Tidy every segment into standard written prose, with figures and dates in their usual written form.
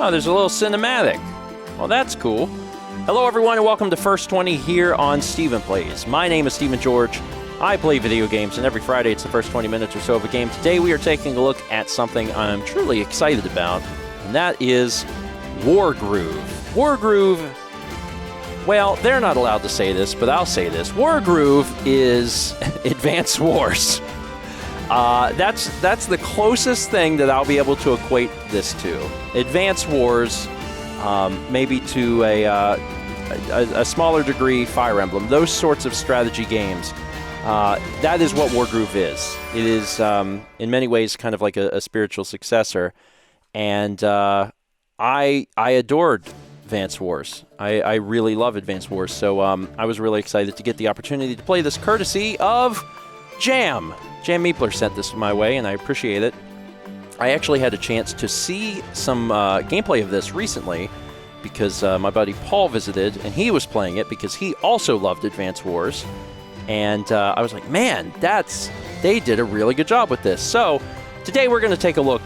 Oh, there's a little cinematic. Well, that's cool. Hello, everyone, and welcome to First 20 here on Stephen Plays. My name is Stephen George. I play video games, and every Friday it's the first 20 minutes or so of a game. Today we are taking a look at something I'm truly excited about, and that is Wargroove. Wargroove, well, they're not allowed to say this, but I'll say this. Wargroove is Advance Wars. That's the closest thing that I'll be able to equate this to. Advance Wars, maybe to a smaller degree Fire Emblem, those sorts of strategy games. That is what Wargroove is. It is, in many ways, kind of like a spiritual successor. And I adored Advance Wars. I really love Advance Wars. So I was really excited to get the opportunity to play this courtesy of Jam. Jam Meepler sent this my way, and I appreciate it. I actually had a chance to see some gameplay of this recently because my buddy Paul visited, and he was playing it because he also loved Advance Wars. And I was like, man, they did a really good job with this. So today we're going to take a look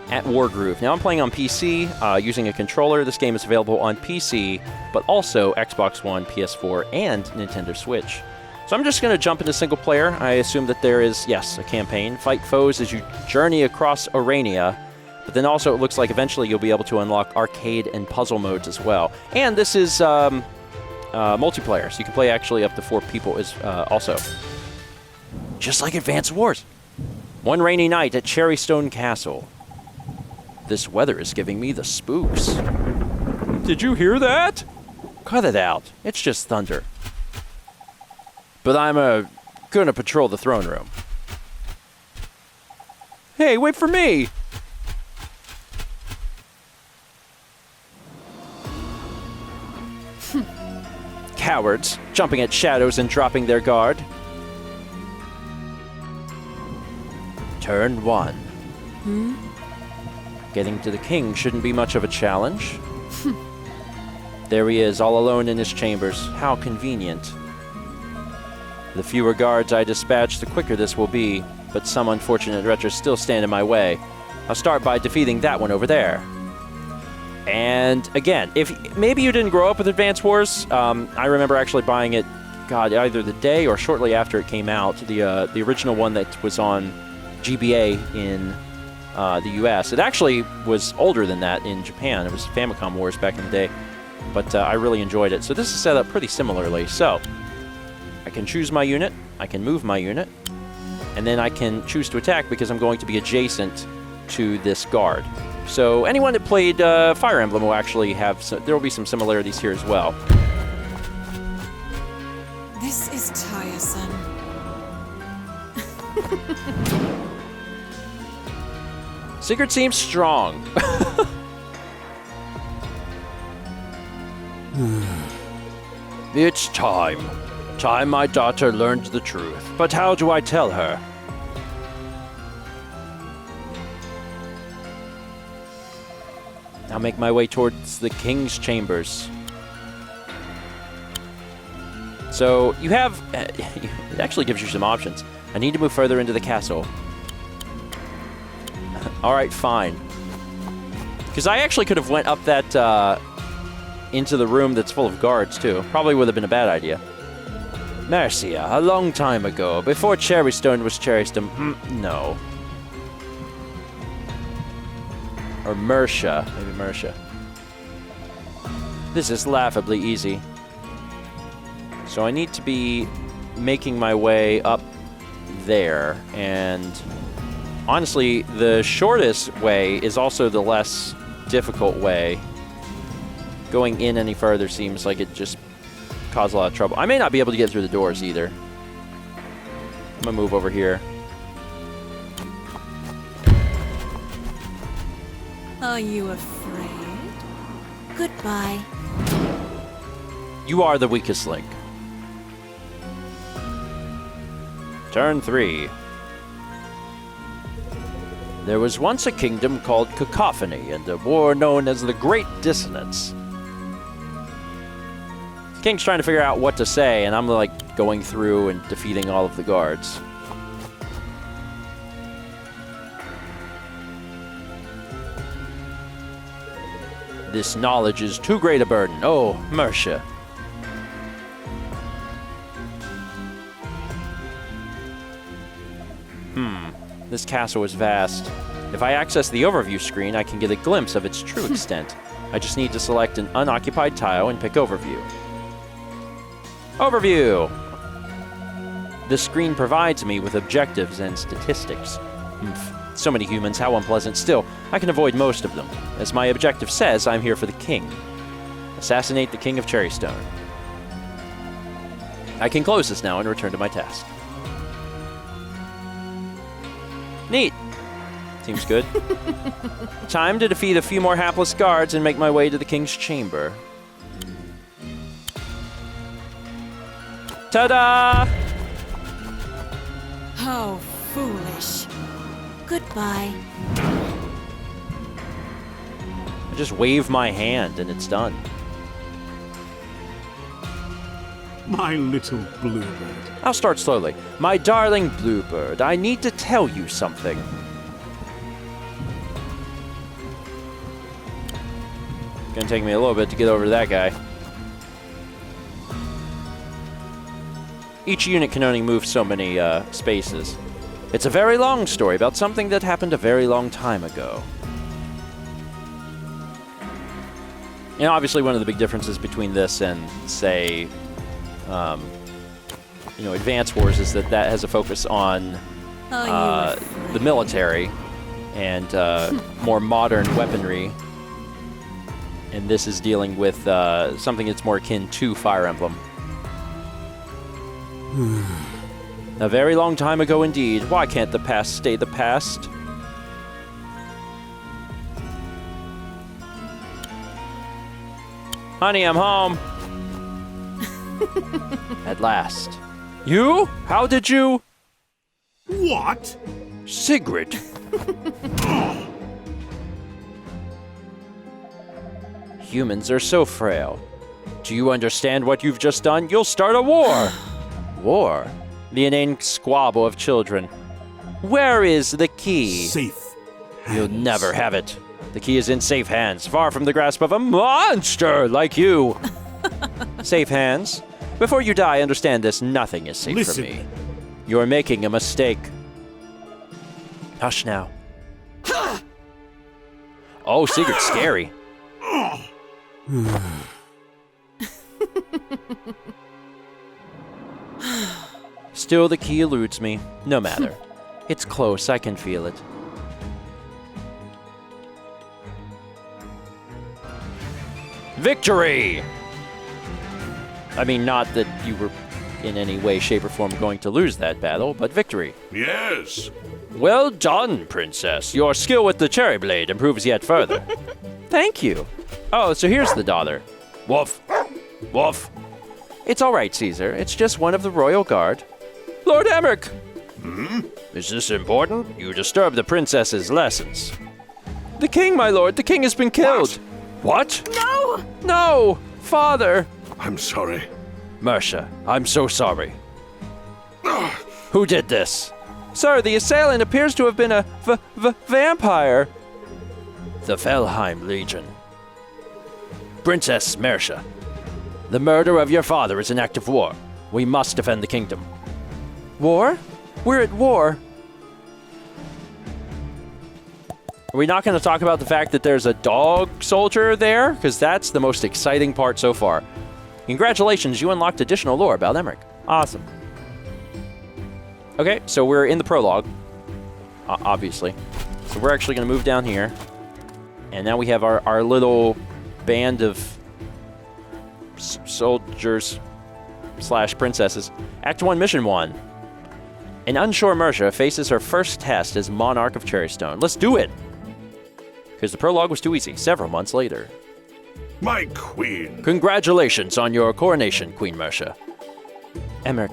at Wargroove. Now I'm playing on PC using a controller. This game is available on PC, but also Xbox One, PS4, and Nintendo Switch. So I'm just going to jump into single player. I assume that there is, yes, a campaign. Fight foes as you journey across Orania. But then also it looks like eventually you'll be able to unlock arcade and puzzle modes as well. And this is multiplayer, so you can play actually up to 4 people also. Just like Advance Wars. One rainy night at Cherrystone Castle. This weather is giving me the spooks. Did you hear that? Cut it out. It's just thunder. But I'm gonna patrol the throne room. Hey, wait for me! Cowards, jumping at shadows and dropping their guard. Turn 1. Getting to the king shouldn't be much of a challenge. There he is, all alone in his chambers. How convenient. The fewer guards I dispatch, the quicker this will be, but some unfortunate wretches still stand in my way. I'll start by defeating that one over there. And again, if maybe you didn't grow up with Advance Wars, I remember actually buying it, either the day or shortly after it came out, the original one that was on GBA in the US. It actually was older than that in Japan. It was Famicom Wars back in the day, but I really enjoyed it. So this is set up pretty similarly. So I can choose my unit, I can move my unit, and then I can choose to attack because I'm going to be adjacent to this guard. So anyone that played Fire Emblem will actually have, there will be some similarities here as well. This is tiresome. Sigurd seems strong. It's time. Time my daughter learned the truth. But how do I tell her? I'll make my way towards the king's chambers. So you have, it actually gives you some options. I need to move further into the castle. All right, fine. Because I actually could have went up that, into the room that's full of guards too. Probably would have been a bad idea. Mercia, a long time ago, before Cherrystone was Cherrystone. No. Or Mercia. Maybe Mercia. This is laughably easy. So I need to be making my way up there. And honestly, the shortest way is also the less difficult way. Going in any further seems like it just caused a lot of trouble. I may not be able to get through the doors either. I'm gonna move over here. Are you afraid? Goodbye. You are the weakest link. Turn 3. There was once a kingdom called Cacophony and a war known as the Great Dissonance. The king's trying to figure out what to say, and I'm like going through and defeating all of the guards. This knowledge is too great a burden. Oh, Mercia. This castle is vast. If I access the overview screen, I can get a glimpse of its true extent. I just need to select an unoccupied tile and pick Overview. Overview! This screen provides me with objectives and statistics. So many humans, how unpleasant. Still, I can avoid most of them. As my objective says, I'm here for the king. Assassinate the King of Cherrystone. I can close this now and return to my task. Neat. Seems good. Time to defeat a few more hapless guards and make my way to the king's chamber. Ta-da! How foolish. Goodbye. I just wave my hand and it's done. My little bluebird. I'll start slowly. My darling bluebird, I need to tell you something. Gonna take me a little bit to get over to that guy. Each unit can only move so many spaces. It's a very long story about something that happened a very long time ago. And obviously one of the big differences between this and, say, Advance Wars is that has a focus on the military and more modern weaponry. And this is dealing with something that's more akin to Fire Emblem. A very long time ago indeed. Why can't the past stay the past? Honey, I'm home. At last. You? How did you? What? Sigrid. Humans are so frail. Do you understand what you've just done? You'll start a war. War? The inane squabble of children. Where is the key? Safe. You'll never have it. The key is in safe hands, far from the grasp of a monster like you. Safe hands? Before you die, understand this. Nothing is safe for me. You're making a mistake. Hush now. Oh, Sigurd's scary. Still, the key eludes me. No matter. It's close. I can feel it. Victory! I mean, not that you were in any way, shape, or form going to lose that battle, but victory. Yes. Well done, Princess. Your skill with the cherry blade improves yet further. Thank you. Oh, so here's the daughter. Woof. Woof. It's all right, Caesar. It's just one of the royal guard. Lord Emmerich! Is this important? You disturb the princess's lessons. The king, my lord. The king has been killed. What? No! No! Father! I'm sorry. Mercia, I'm so sorry. Who did this? Sir, the assailant appears to have been a vampire. The Felheim Legion. Princess Mercia, the murder of your father is an act of war. We must defend the kingdom. War? We're at war. Are we not going to talk about the fact that there's a dog soldier there? Because that's the most exciting part so far. Congratulations, you unlocked additional lore about Emmerich. Awesome. Okay, so we're in the prologue, obviously. So we're actually going to move down here. And now we have our little band of soldiers / princesses. Act 1, Mission 1. An unsure Mercia faces her first test as Monarch of Cherrystone. Let's do it! Because the prologue was too easy, several months later. My queen. Congratulations on your coronation, Queen Mercia. Emmerich,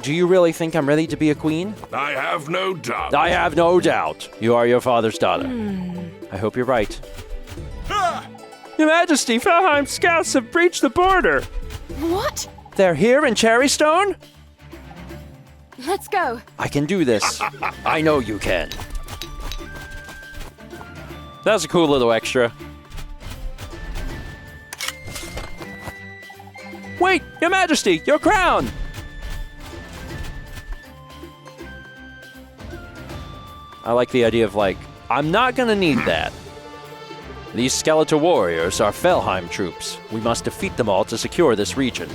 do you really think I'm ready to be a queen? I have no doubt. I have no doubt. You are your father's daughter. I hope you're right. Your Majesty, Felheim scouts have breached the border. What? They're here in Cherrystone? Let's go. I can do this. I know you can. That was a cool little extra. Wait, Your Majesty, your crown! I like the idea of, like, I'm not gonna need that. These skeletal warriors are Felheim troops. We must defeat them all to secure this region.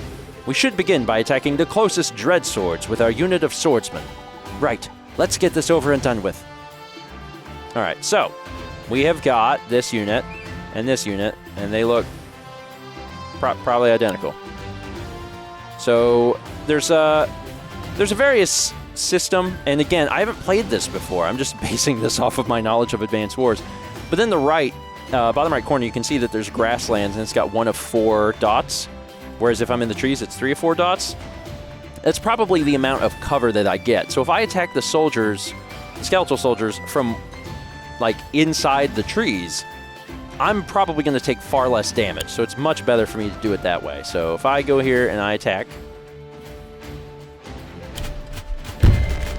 We should begin by attacking the closest dread swords with our unit of swordsmen. Right, let's get this over and done with. Alright, so, we have got this unit, and they look probably identical. So, there's a various system, and again, I haven't played this before. I'm just basing this off of my knowledge of Advanced Wars. But then the bottom right corner, you can see that there's grasslands, and it's got 1 of 4 dots. Whereas if I'm in the trees, it's 3 or 4 dots. That's probably the amount of cover that I get. So if I attack the soldiers, the skeletal soldiers, from, like, inside the trees, I'm probably going to take far less damage. So it's much better for me to do it that way. So if I go here and I attack,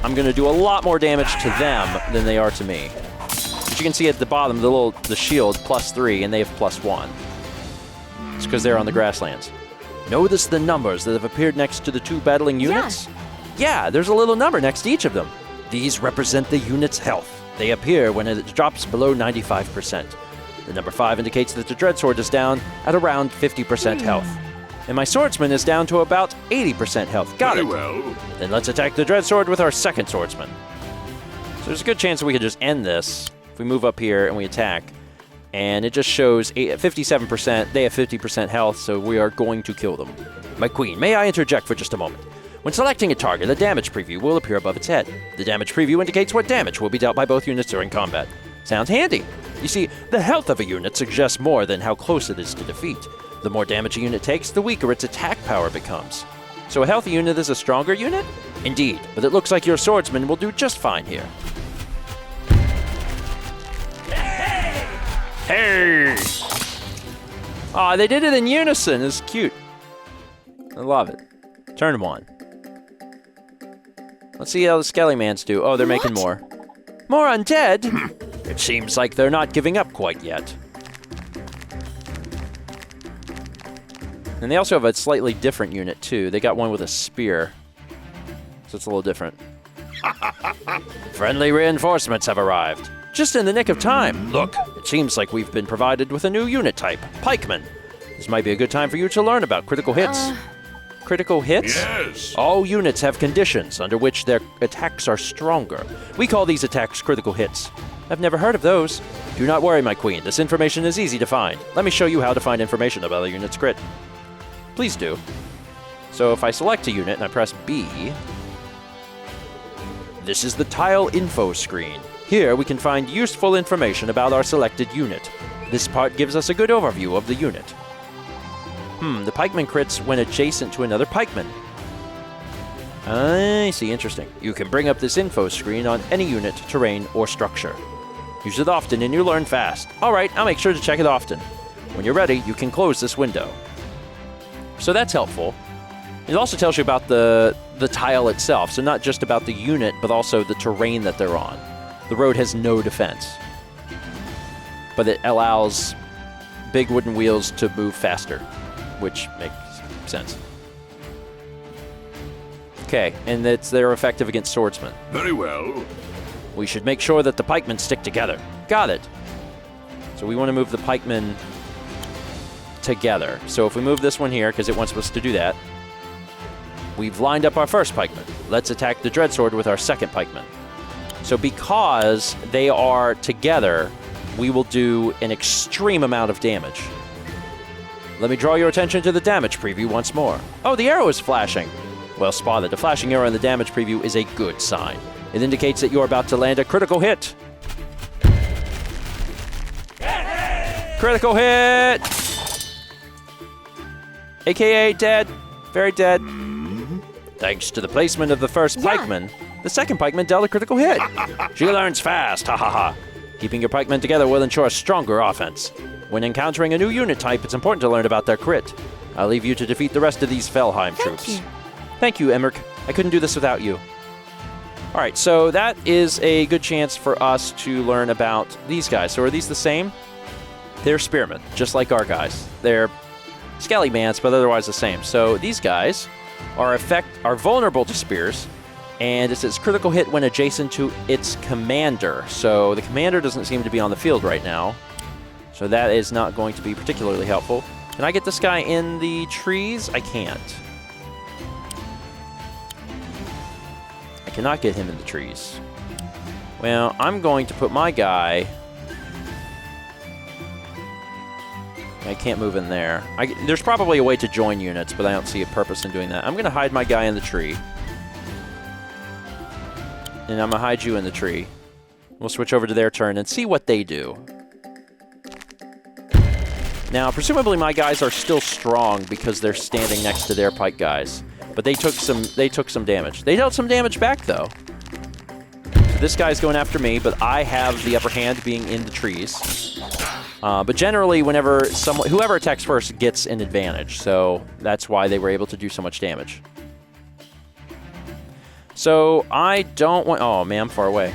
I'm going to do a lot more damage to them than they are to me. But you can see at the bottom, the shield, +3, and they have +1. It's because they're on the grasslands. Notice the numbers that have appeared next to the 2 battling units? Yeah, there's a little number next to each of them. These represent the unit's health. They appear when it drops below 95%. The number 5 indicates that the dreadsword is down at around 50% health. And my swordsman is down to about 80% health. Got it. Very well. Then let's attack the dreadsword with our second swordsman. So there's a good chance that we could just end this if we move up here and we attack. And it just shows 57%. They have 50% health, so we are going to kill them. My queen, may I interject for just a moment? When selecting a target, a damage preview will appear above its head. The damage preview indicates what damage will be dealt by both units during combat. Sounds handy. You see, the health of a unit suggests more than how close it is to defeat. The more damage a unit takes, the weaker its attack power becomes. So a healthy unit is a stronger unit? Indeed, but it looks like your swordsman will do just fine here. Hey! Aw, they did it in unison. It's cute. I love it. Turn 1. Let's see how the Skelly-Mans do. Oh, they're making more. More undead? It seems like they're not giving up quite yet. And they also have a slightly different unit, too. They got one with a spear. So it's a little different. Friendly reinforcements have arrived. Just in the nick of time. Look, it seems like we've been provided with a new unit type, Pikemen. This might be a good time for you to learn about critical hits. Critical hits? Yes. All units have conditions under which their attacks are stronger. We call these attacks critical hits. I've never heard of those. Do not worry, my queen. This information is easy to find. Let me show you how to find information about a unit's crit. Please do. So if I select a unit and I press B, this is the tile info screen. Here we can find useful information about our selected unit. This part gives us a good overview of the unit. The pikeman crits when adjacent to another pikeman. I see, interesting. You can bring up this info screen on any unit, terrain, or structure. Use it often and you learn fast. Alright, I'll make sure to check it often. When you're ready, you can close this window. So that's helpful. It also tells you about the tile itself, so not just about the unit, but also the terrain that they're on. The road has no defense, but it allows big wooden wheels to move faster, which makes sense. Okay, and they're effective against swordsmen. Very well. We should make sure that the pikemen stick together. Got it. So we want to move the pikemen together. So if we move this one here, because it wants us to do that, we've lined up our first pikeman. Let's attack the dreadsword with our second pikeman. So because they are together, we will do an extreme amount of damage. Let me draw your attention to the damage preview once more. Oh, the arrow is flashing. Well spotted. A flashing arrow in the damage preview is a good sign. It indicates that you're about to land a critical hit. Critical hit! AKA dead. Very dead. Thanks to the placement of the first pikeman, the second pikeman dealt a critical hit. She learns fast, ha ha ha. Keeping your pikemen together will ensure a stronger offense. When encountering a new unit type, it's important to learn about their crit. I'll leave you to defeat the rest of these Felheim troops. Thank you, Emmerich. I couldn't do this without you. All right, so that is a good chance for us to learn about these guys. So are these the same? They're spearmen, just like our guys. They're Skelly Mance, but otherwise the same. So these guys are vulnerable to spears, and it says critical hit when adjacent to its commander. So the commander doesn't seem to be on the field right now, so that is not going to be particularly helpful. Can I get this guy in the trees? I can't. I cannot get him in the trees. Well, I'm going to put my guy... I can't move in there. There's probably a way to join units, but I don't see a purpose in doing that. I'm going to hide my guy in the tree. And I'm going to hide you in the tree. We'll switch over to their turn and see what they do. Now, presumably my guys are still strong because they're standing next to their pike guys. But they took some damage. They dealt some damage back, though. So this guy's going after me, but I have the upper hand being in the trees. But generally, whoever attacks first gets an advantage. So that's why they were able to do so much damage. So I don't want... Oh, man, I'm far away.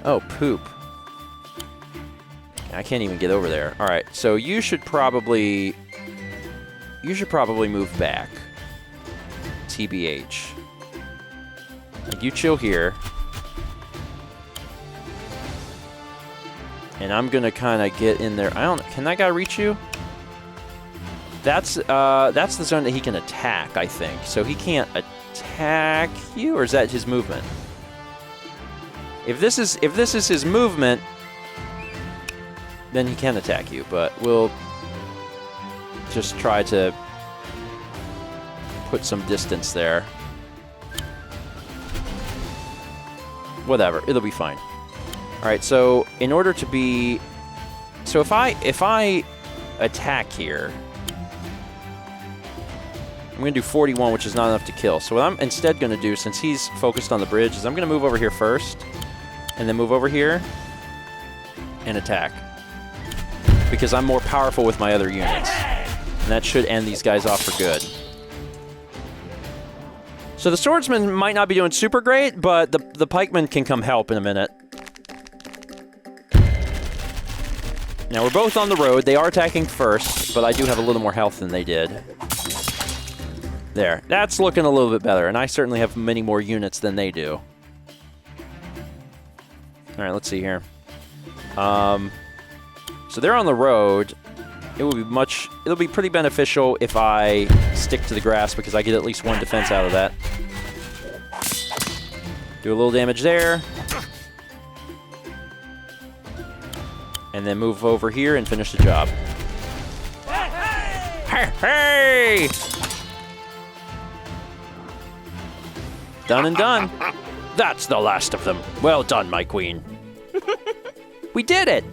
Oh, poop. I can't even get over there. All right, so you should probably move back. TBH. You chill here. And I'm gonna kind of get in there. Can that guy reach you? That's the zone that he can attack, I think. So he can't attack you, or is that his movement? If this is his movement, then he can attack you, but we'll just try to put some distance there. Whatever, it'll be fine. All right, so in order to be... So if I attack here, I'm going to do 41, which is not enough to kill. So what I'm instead going to do, since he's focused on the bridge, is I'm going to move over here first, and then move over here and attack. Because I'm more powerful with my other units. And that should end these guys off for good. So the swordsman might not be doing super great, but the pikemen can come help in a minute. Now we're both on the road. They are attacking first, but I do have a little more health than they did. There. That's looking a little bit better, and I certainly have many more units than they do. All right, let's see here. So they're on the road. It'll be pretty beneficial if I stick to the grass because I get at least one defense out of that. Do a little damage there. And then move over here and finish the job. Hey! Hey! Done and done. That's the last of them. Well done, my queen. We did it!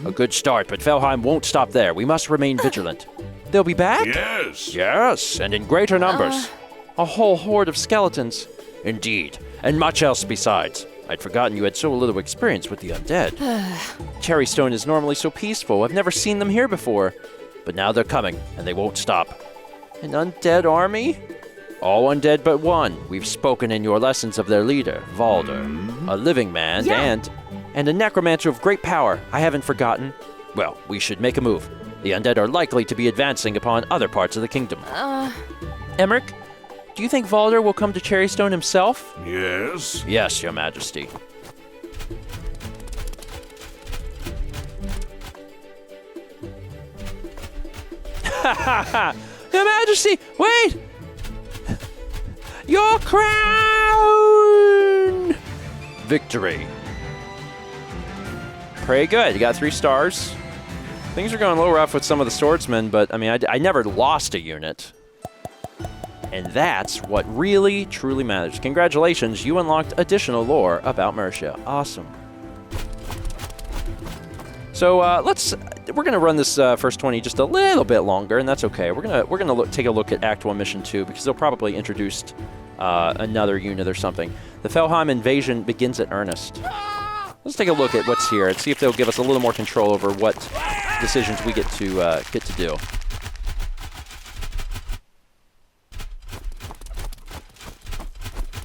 A good start, but Felheim won't stop there. We must remain vigilant. They'll be back? Yes. Yes, and in greater numbers. A whole horde of skeletons. Indeed, and much else besides. I'd forgotten you had so little experience with the undead. Cherrystone is normally so peaceful. I've never seen them here before. But now they're coming, and they won't stop. An undead army? All undead but one. We've spoken in your lessons of their leader, Valder. A living man, and a necromancer of great power. I haven't forgotten. Well, we should make a move. The undead are likely to be advancing upon other parts of the kingdom. Emmerich, do you think Valder will come to Cherrystone himself? Yes. Yes, your majesty. Ha ha ha! Your majesty, wait! Your crown! Victory. Pretty good. You got 3 stars. Things are going a little rough with some of the swordsmen, but I mean, I never lost a unit. And that's what really, truly matters. Congratulations, you unlocked additional lore about Mercia. Awesome. So we're gonna run this first 20 just a little bit longer, and that's okay. We're gonna take a look at Act 1, Mission 2, because they'll probably introduce another unit or something. The Felheim invasion begins at earnest. Let's take a look at what's here and see if they'll give us a little more control over what decisions we get to do.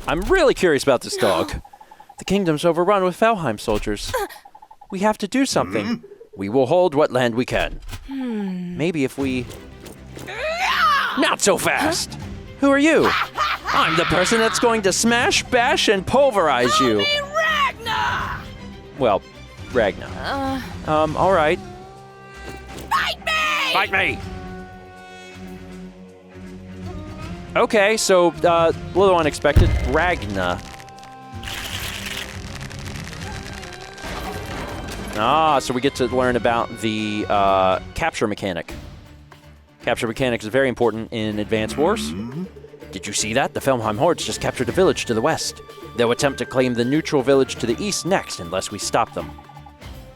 I'm really curious about this dog. The kingdom's overrun with Felheim soldiers. We have to do something. We will hold what land we can. Maybe if we... Not so fast! Who are you? I'm the person that's going to smash, bash, and pulverize you. Ragnar! Well, Ragnar. All right. Fight me! Fight me! Okay, so, a little unexpected. Ragnar. Ah, so we get to learn about the capture mechanic. Capture mechanic is very important in Advance Wars. Did you see that? The Felmheim hordes just captured a village to the west. They'll attempt to claim the neutral village to the east next unless we stop them.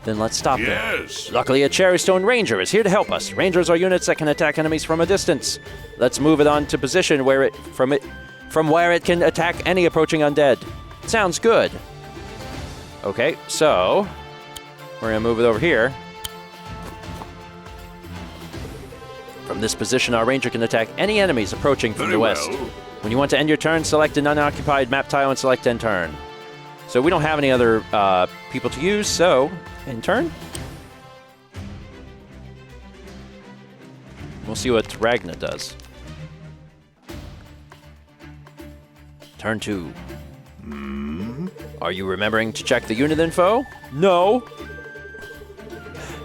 Then let's stop them. Yes. Luckily, a Cherrystone Ranger is here to help us. Rangers are units that can attack enemies from a distance. Let's move it on to position where it can attack any approaching undead. Sounds good. Okay, so we're gonna move it over here. From this position, our ranger can attack any enemies approaching from Very the west. well. When you want to end your turn, select an unoccupied map tile and select end turn. So we don't have any other people to use, so end turn. We'll see what Ragnar does. Turn 2. Are you remembering to check the unit info? No.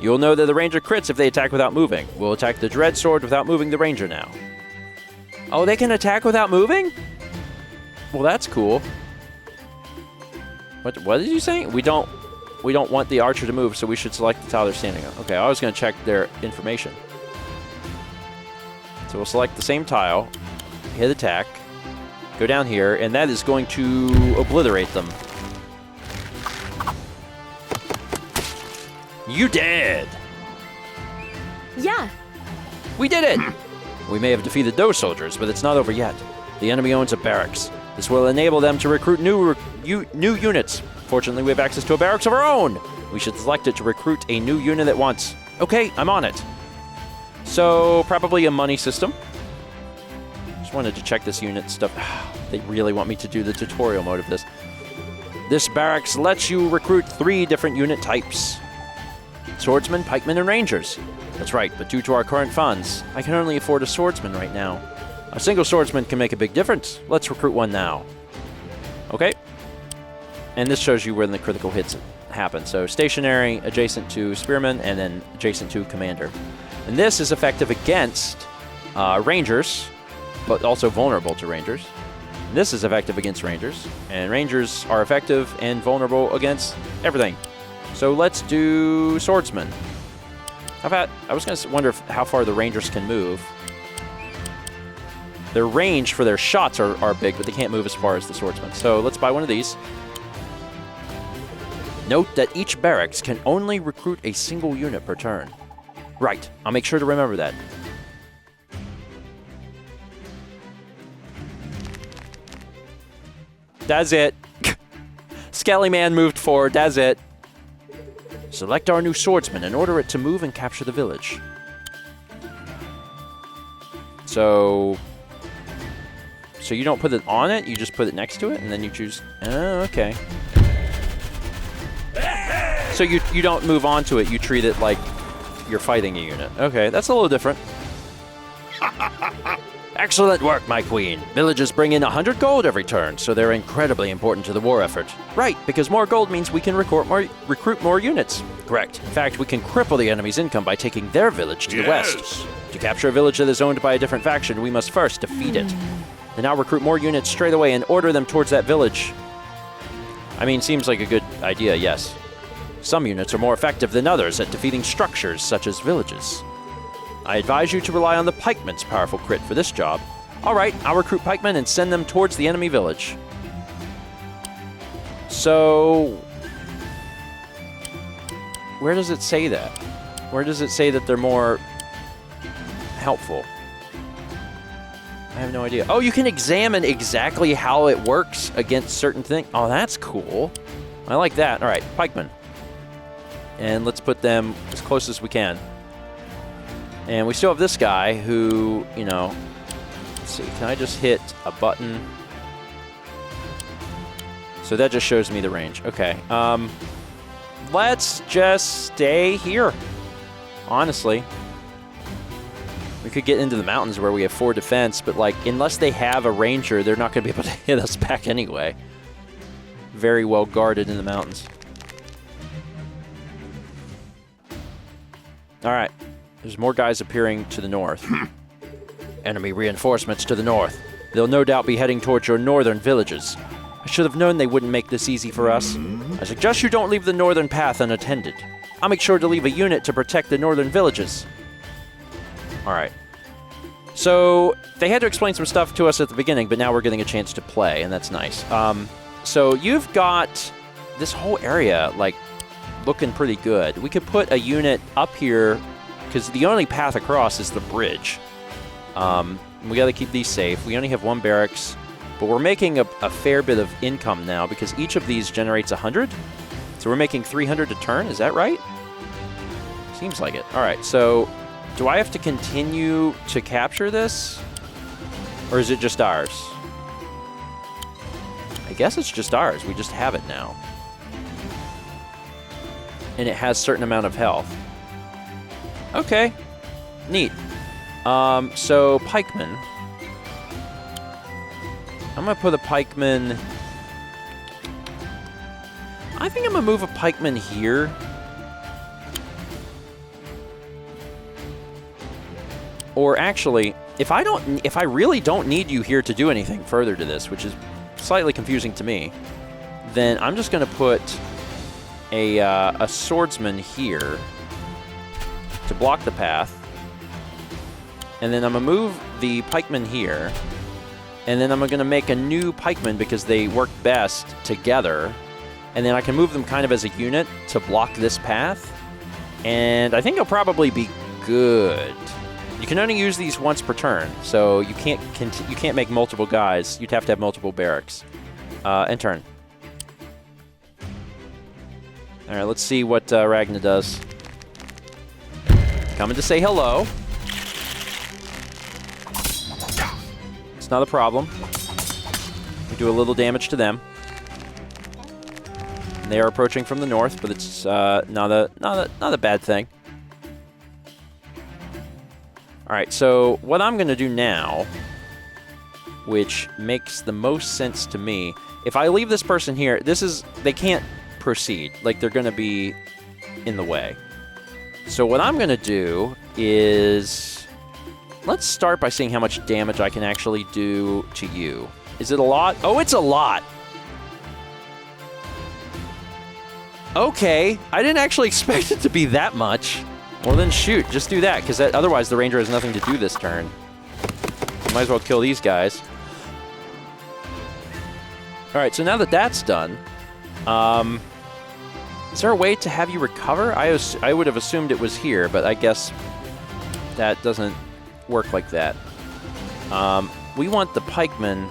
You'll know that the ranger crits if they attack without moving. We'll attack the dread sword without moving the ranger now. Oh, they can attack without moving? Well, that's cool. What did you say? We don't want the archer to move, so we should select the tile they're standing on. Okay, I was going to check their information. So we'll select the same tile, hit attack, go down here, and that is going to obliterate them. You did! Yeah. We did it! We may have defeated those soldiers, but it's not over yet. The enemy owns a barracks. This will enable them to recruit new units. Fortunately, we have access to a barracks of our own. We should select it to recruit a new unit at once. Okay, I'm on it. So, probably a money system. Just wanted to check this unit stuff. They really want me to do the tutorial mode of this. This barracks lets you recruit 3 different unit types. Swordsmen, pikemen, and rangers. That's right, but due to our current funds, I can only afford a swordsman right now. A single swordsman can make a big difference. Let's recruit one now. Okay. And this shows you where the critical hits happen. So stationary, adjacent to spearmen, and then adjacent to commander. And this is effective against rangers, but also vulnerable to rangers. And this is effective against rangers, and rangers are effective and vulnerable against everything. So let's do swordsman. How about, I was going to wonder how far the rangers can move. Their range for their shots are big, but they can't move as far as the swordsman. So let's buy one of these. Note that each barracks can only recruit a single unit per turn. Right, I'll make sure to remember that. That's it. Skelly Man moved forward, that's it. Select our new swordsman and order it to move and capture the village. So you don't put it on it, you just put it next to it, and then you choose... Oh, okay. So you don't move onto it, you treat it like you're fighting a unit. Okay, that's a little different. Excellent work, my queen. Villages bring in 100 gold every turn, so they're incredibly important to the war effort. Right, because more gold means we can recruit more units. Correct. In fact, we can cripple the enemy's income by taking their village to the west. To capture a village that is owned by a different faction, we must first defeat it. Then now recruit more units straight away and order them towards that village. I mean, seems like a good idea, yes. Some units are more effective than others at defeating structures such as villages. I advise you to rely on the pikemen's powerful crit for this job. Alright, I'll recruit pikemen and send them towards the enemy village. So... where does it say that? Where does it say that they're more helpful? I have no idea. Oh, you can examine exactly how it works against certain things. Oh, that's cool. I like that. Alright, pikemen. And let's put them as close as we can. And we still have this guy who, you know, let's see, can I just hit a button? So that just shows me the range. Okay. let's just stay here. Honestly. We could get into the mountains where we have 4 defense, but like, unless they have a ranger, they're not going to be able to hit us back anyway. Very well guarded in the mountains. All right. There's more guys appearing to the north. Enemy reinforcements to the north. They'll no doubt be heading towards your northern villages. I should have known they wouldn't make this easy for us. I suggest you don't leave the northern path unattended. I'll make sure to leave a unit to protect the northern villages. All right. So they had to explain some stuff to us at the beginning, but now we're getting a chance to play, and that's nice. So you've got this whole area, like, looking pretty good. We could put a unit up here, because the only path across is the bridge. We got to keep these safe. We only have 1 barracks, but we're making a fair bit of income now, because each of these generates 100. So we're making 300 a turn, is that right? Seems like it. All right, so do I have to continue to capture this? Or is it just ours? I guess it's just ours. We just have it now. And it has a certain amount of health. Okay. Neat. So, Pikemen. I'm going to put a Pikeman... I think I'm going to move a Pikeman here. Or actually, if I really don't need you here to do anything further to this, which is slightly confusing to me, then I'm just going to put a swordsman here to block the path. And then I'm going to move the pikemen here. And then I'm going to make a new pikeman because they work best together. And then I can move them kind of as a unit to block this path. And I think it'll probably be good. You can only use these once per turn, so you can't make multiple guys. You'd have to have multiple barracks. End turn. All right, let's see what Ragna does. Coming to say hello. It's not a problem. We do a little damage to them. And they are approaching from the north, but it's not a bad thing. All right, so what I'm going to do now, which makes the most sense to me, if I leave this person here, they can't proceed. Like, they're going to be in the way. So what I'm going to do is, let's start by seeing how much damage I can actually do to you. Is it a lot? Oh, it's a lot. Okay, I didn't actually expect it to be that much. Well, then shoot, just do that, because otherwise the ranger has nothing to do this turn. Might as well kill these guys. All right, so now that that's done, is there a way to have you recover? I would have assumed it was here, but I guess that doesn't work like that. We want the pikemen.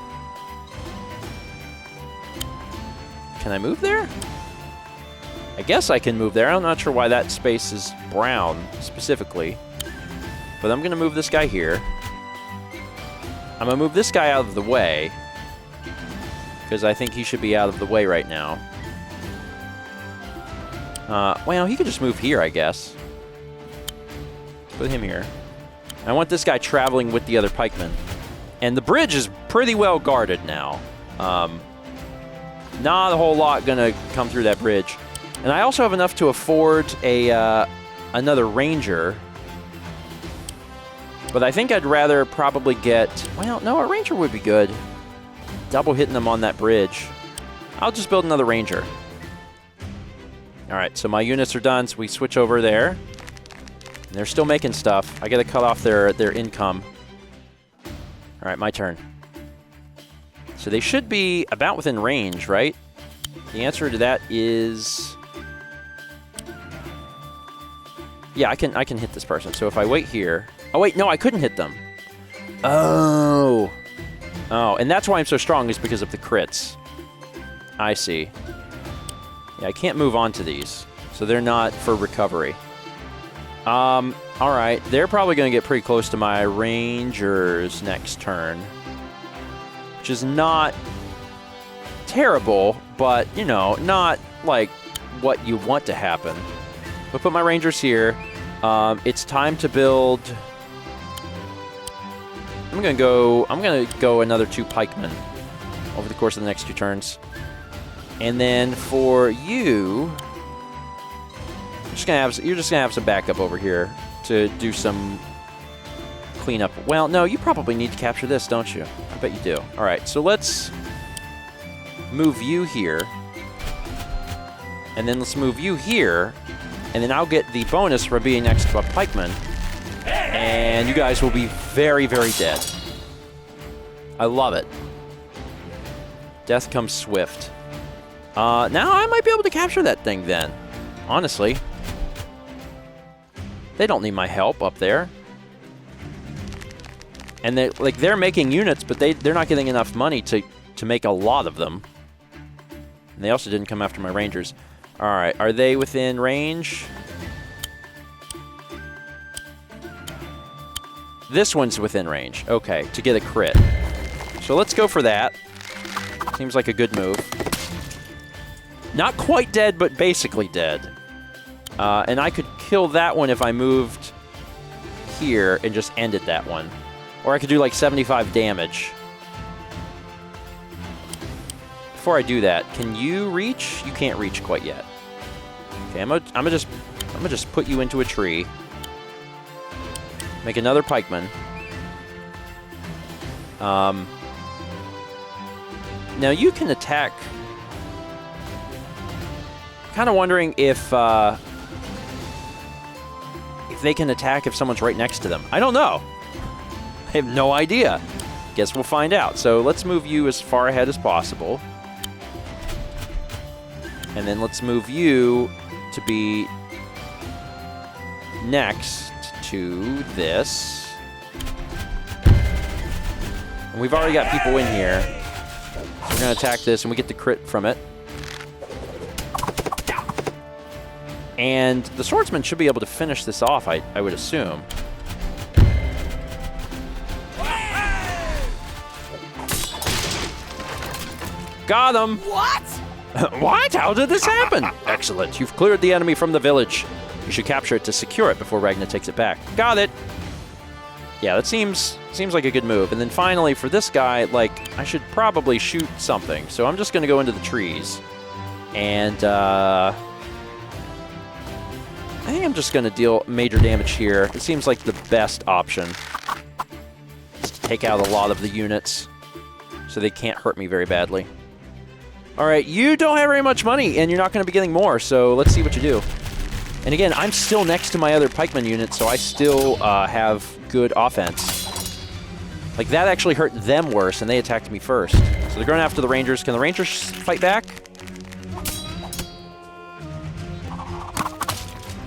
Can I move there? I guess I can move there. I'm not sure why that space is brown specifically. But I'm going to move this guy here. I'm going to move this guy out of the way. Because I think he should be out of the way right now. Well, he could just move here, I guess. Put him here. I want this guy traveling with the other pikemen. And the bridge is pretty well guarded now. Not a whole lot going to come through that bridge. And I also have enough to afford another ranger. But I think I'd rather probably get... Well, no, a ranger would be good. Double hitting them on that bridge. I'll just build another ranger. All right, so my units are done, so we switch over there. And they're still making stuff. I got to cut off their income. All right, my turn. So they should be about within range, right? The answer to that is... Yeah, I can hit this person. So if I wait here... Oh, wait, no, I couldn't hit them. Oh. Oh, and that's why I'm so strong is because of the crits. I see. Yeah, I can't move on to these. So they're not for recovery. All right. They're probably going to get pretty close to my rangers next turn. Which is not terrible, but, you know, not, like, what you want to happen. I'll put my Rangers here. It's time to build... I'm gonna go another 2 Pikemen over the course of the next 2 turns. And then for you, you're just gonna have some backup over here to do some cleanup. Well, no, you probably need to capture this, don't you? I bet you do. All right, so let's move you here, and then let's move you here, and then I'll get the bonus for being next to a pikeman, and you guys will be very, very dead. I love it. Death comes swift. Now I might be able to capture that thing then. Honestly. They don't need my help up there. And they're making units, but they're not getting enough money to make a lot of them. And they also didn't come after my Rangers. Alright, are they within range? This one's within range. Okay, to get a crit. So let's go for that. Seems like a good move. Not quite dead, but basically dead. And I could kill that one if I moved here and just ended that one. Or I could do like 75 damage. Before I do that, can you reach? You can't reach quite yet. Okay, I'm gonna just put you into a tree. Make another pikeman. Now you can attack. Kind of wondering if they can attack if someone's right next to them. I don't know. I have no idea. Guess we'll find out. So let's move you as far ahead as possible. And then let's move you to be next to this. And we've already got people in here. So we're going to attack this, and we get the crit from it. And the swordsman should be able to finish this off, I would assume. Got him! What? What? How did this happen? Excellent. You've cleared the enemy from the village. You should capture it to secure it before Ragnar takes it back. Got it! Yeah, that seems like a good move. And then finally, for this guy, like, I should probably shoot something. So I'm just going to go into the trees. And, I think I'm just going to deal major damage here. It seems like the best option. Just to take out a lot of the units so they can't hurt me very badly. All right, you don't have very much money, and you're not going to be getting more, so let's see what you do. And again, I'm still next to my other pikeman unit, so I still have good offense. Like, that actually hurt them worse, and they attacked me first. So they're going after the Rangers. Can the Rangers fight back?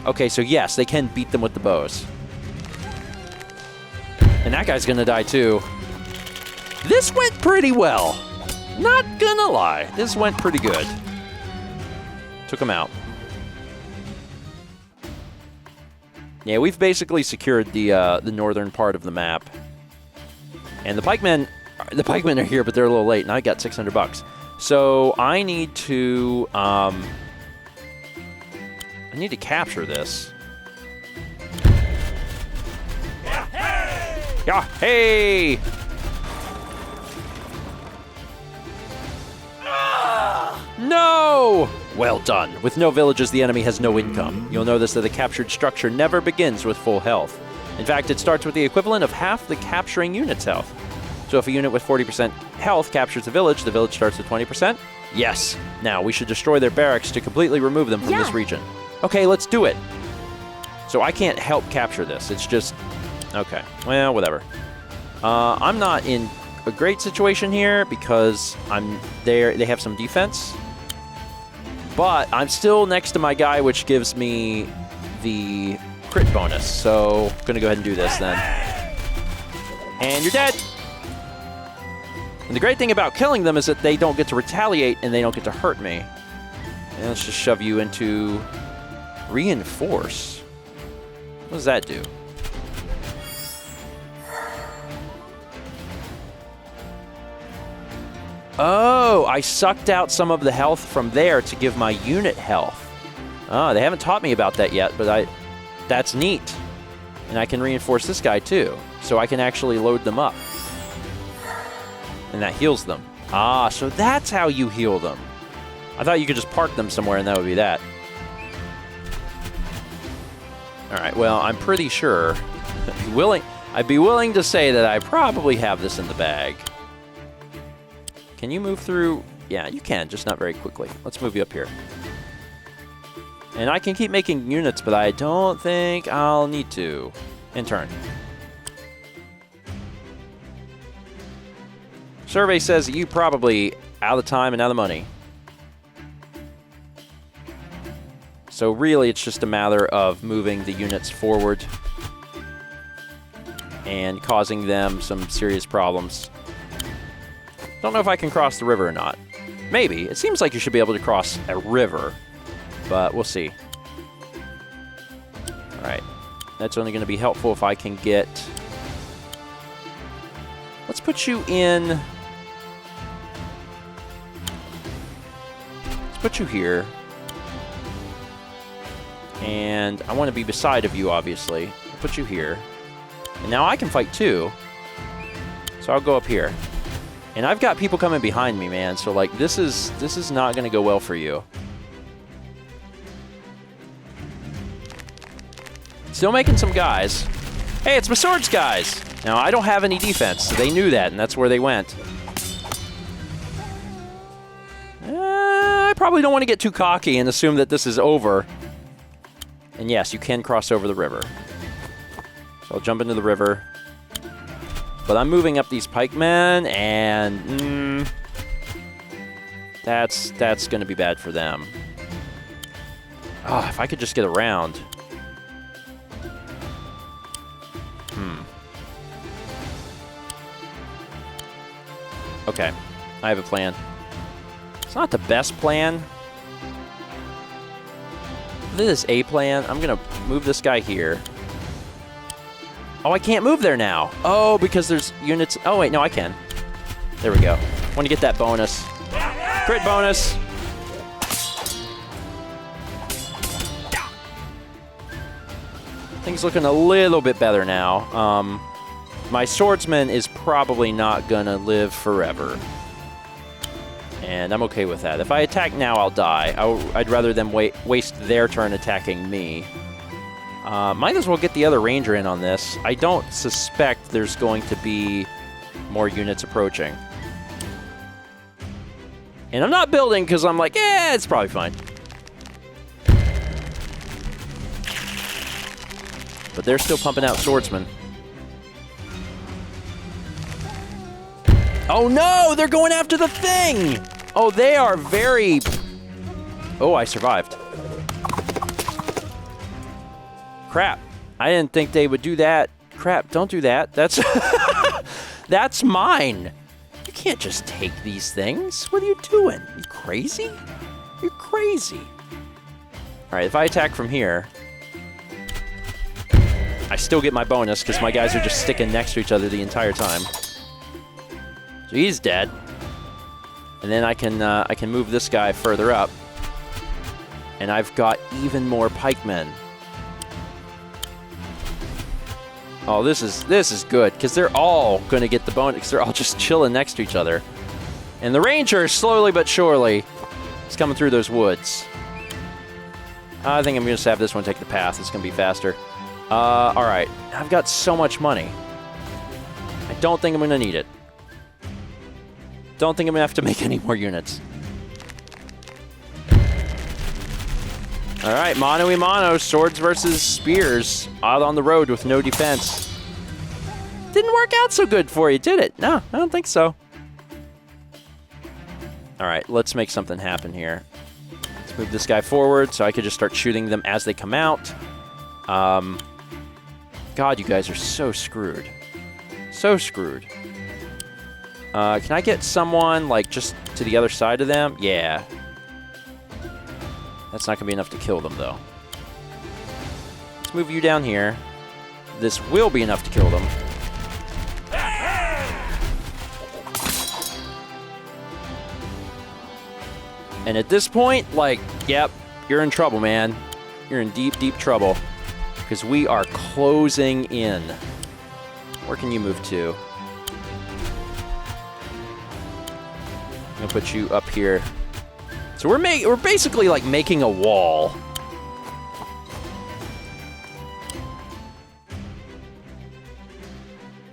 Okay, so yes, they can beat them with the bows. And that guy's gonna die too. This went pretty well. Not gonna lie, this went pretty good. Took him out. Yeah, we've basically secured the northern part of the map. And the pikemen are here, but they're a little late, and I got 600 bucks. So I need to capture this. Yeah, hey! No! Well done. With no villages, the enemy has no income. You'll notice that the captured structure never begins with full health. In fact, it starts with the equivalent of half the capturing unit's health. So if a unit with 40% health captures the village starts with 20%? Yes. Now, we should destroy their barracks to completely remove them from this region. Okay, let's do it. So I can't help capture this. It's just... Okay. Well, whatever. I'm not in a great situation here because I'm there. They have some defense. But I'm still next to my guy, which gives me the crit bonus. So I'm going to go ahead and do this then. And you're dead. And the great thing about killing them is that they don't get to retaliate and they don't get to hurt me. And let's just shove you into... Reinforce? What does that do? Oh, I sucked out some of the health from there to give my unit health. Oh, they haven't taught me about that yet, but that's neat. And I can reinforce this guy too, so I can actually load them up. And that heals them. Ah, so that's how you heal them. I thought you could just park them somewhere and that would be that. All right, well, I'm pretty sure I'd be willing to say that I probably have this in the bag. Can you move through? Yeah, you can, just not very quickly. Let's move you up here. And I can keep making units, but I don't think I'll need to. In turn. Survey says that you probably out of time and out of money. So really, it's just a matter of moving the units forward and causing them some serious problems. Don't know if I can cross the river or not. Maybe. It seems like you should be able to cross a river, but we'll see. All right. That's only going to be helpful if I can get... Let's put you in... Let's put you here. And I want to be beside of you, obviously. I'll put you here. And now I can fight too. So I'll go up here. And I've got people coming behind me, man. So, like, this is not going to go well for you. Still making some guys. Hey, it's my swords guys. Now, I don't have any defense, so they knew that, and that's where they went. I probably don't want to get too cocky and assume that this is over. And yes, you can cross over the river. So I'll jump into the river. But I'm moving up these pikemen, and that's going to be bad for them. Ah, if I could just get around. Okay, I have a plan. It's not the best plan. This is a plan. I'm going to move this guy here. Oh, I can't move there now. Oh, because there's units. Oh, wait, no, I can. There we go. I want to get that bonus. Crit bonus. Things looking a little bit better now. My swordsman is probably not going to live forever. And I'm okay with that. If I attack now, I'll die. I'd rather them waste their turn attacking me. Might as well get the other ranger in on this. I don't suspect there's going to be more units approaching. And I'm not building because I'm like, it's probably fine. But they're still pumping out swordsmen. Oh no, they're going after the thing! Oh, they are very... Oh, I survived. Crap. I didn't think they would do that. Crap, don't do that. That's... That's mine. You can't just take these things. What are you doing? You crazy? You're crazy. Alright, if I attack from here... I still get my bonus because my guys are just sticking next to each other the entire time. So he's dead. And then I can move this guy further up. And I've got even more pikemen. Oh, this is good, because they're all going to get the bonus, because they're all just chilling next to each other. And the ranger, slowly but surely, is coming through those woods. I think I'm going to just have this one take the path. It's going to be faster. All right. I've got so much money. I don't think I'm going to need it. Don't think I'm going to have to make any more units. All right, mano a mano, swords versus spears, out on the road with no defense. Didn't work out so good for you, did it? No, I don't think so. All right, let's make something happen here. Let's move this guy forward so I could just start shooting them as they come out. God, you guys are so screwed. So screwed. Can I get someone, like, just to the other side of them? Yeah. That's not going to be enough to kill them, though. Let's move you down here. This will be enough to kill them. And at this point, like, yep, you're in trouble, man. You're in deep, deep trouble. Because we are closing in. Where can you move to? I'm going to put you up here. So we're basically like making a wall.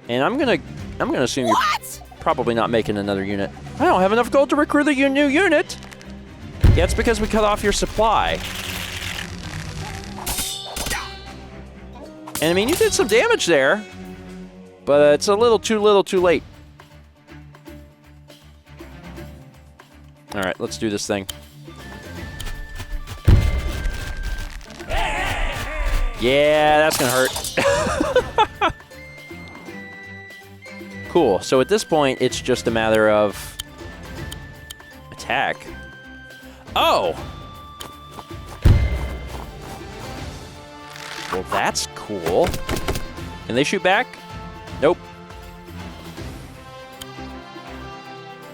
And I'm gonna assume you're probably not making another unit. I don't have enough gold to recruit a new unit. Yeah, it's because we cut off your supply. And I mean, you did some damage there, but it's a little too late. All right, let's do this thing. Yeah, that's gonna hurt. Cool, so at this point, it's just a matter of attack. Oh! Well, that's cool. Can they shoot back? Nope.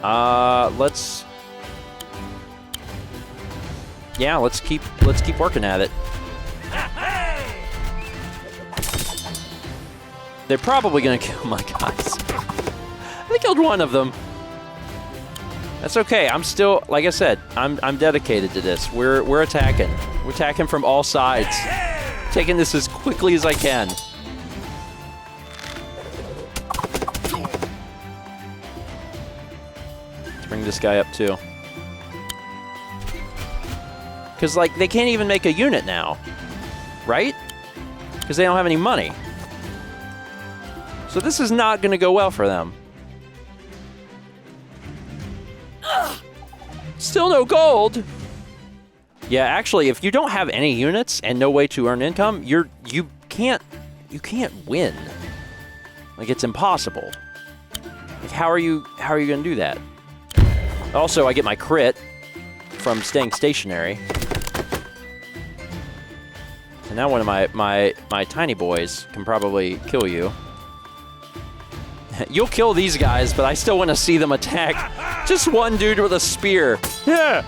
Let's keep working at it. They're probably gonna kill my guys. They killed one of them. That's okay. I'm still, like I said, I'm dedicated to this. We're attacking. We're attacking from all sides. Taking this as quickly as I can. Let's bring this guy up too. Because, like, they can't even make a unit now. Right? Because they don't have any money. So this is not going to go well for them. Still no gold. Yeah, actually, if you don't have any units and no way to earn income, you can't win. Like, it's impossible. Like, how are you going to do that? Also, I get my crit from staying stationary. And now one of my tiny boys can probably kill you. You'll kill these guys, but I still want to see them attack just one dude with a spear. Yeah.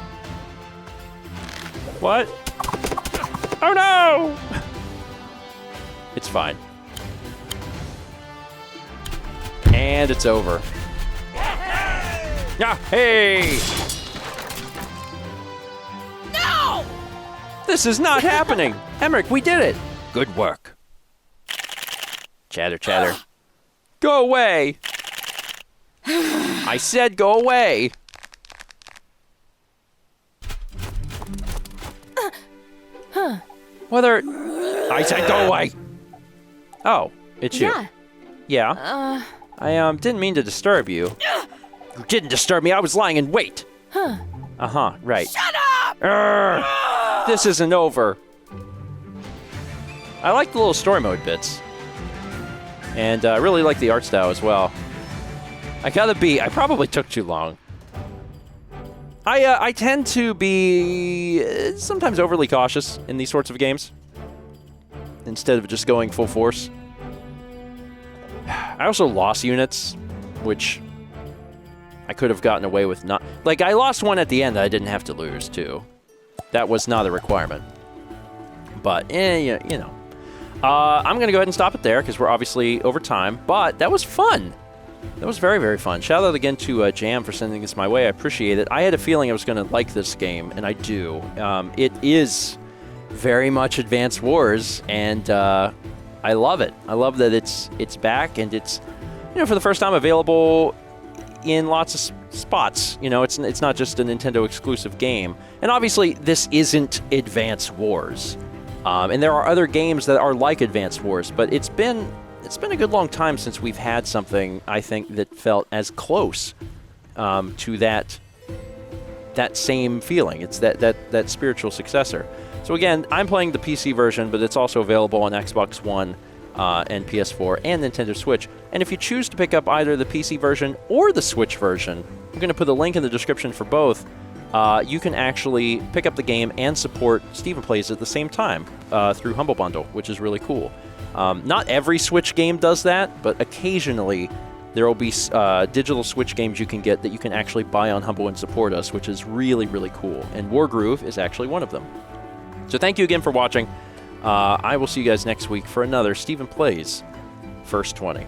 What? Oh no! It's fine. And it's over. Yeah, hey! No! This is not happening! Emmerich, we did it! Good work. Chatter, chatter. Go away! I said go away! Whether... I said go away! Oh, it's you. Yeah? I didn't mean to disturb you. You didn't disturb me, I was lying in wait! Uh-huh, right. Shut up! This isn't over. I like the little story mode bits. And I really like the art style as well. I probably took too long. I tend to be sometimes overly cautious in these sorts of games. Instead of just going full force. I also lost units, which I could have gotten away with not... Like, I lost one at the end that I didn't have to lose, too. That was not a requirement. But, you know. I'm going to go ahead and stop it there, because we're obviously over time. But that was fun. That was very, very fun. Shout out again to Jam for sending this my way. I appreciate it. I had a feeling I was going to like this game, and I do. It is very much Advance Wars, and I love it. I love that it's back, and it's, for the first time available in lots of spots. It's not just a Nintendo exclusive game. And obviously, this isn't Advance Wars. And there are other games that are like Advance Wars, but it's been a good long time since we've had something, I think, that felt as close to that same feeling. It's that spiritual successor. So again, I'm playing the PC version, but it's also available on Xbox One and PS4 and Nintendo Switch. And if you choose to pick up either the PC version or the Switch version, I'm going to put a link in the description for both. You can actually pick up the game and support Steven Plays at the same time through Humble Bundle, which is really cool. Not every Switch game does that, but occasionally there will be digital Switch games you can get that you can actually buy on Humble and support us, which is really, really cool. And Wargroove is actually one of them. So thank you again for watching. I will see you guys next week for another Stephen Plays First 20.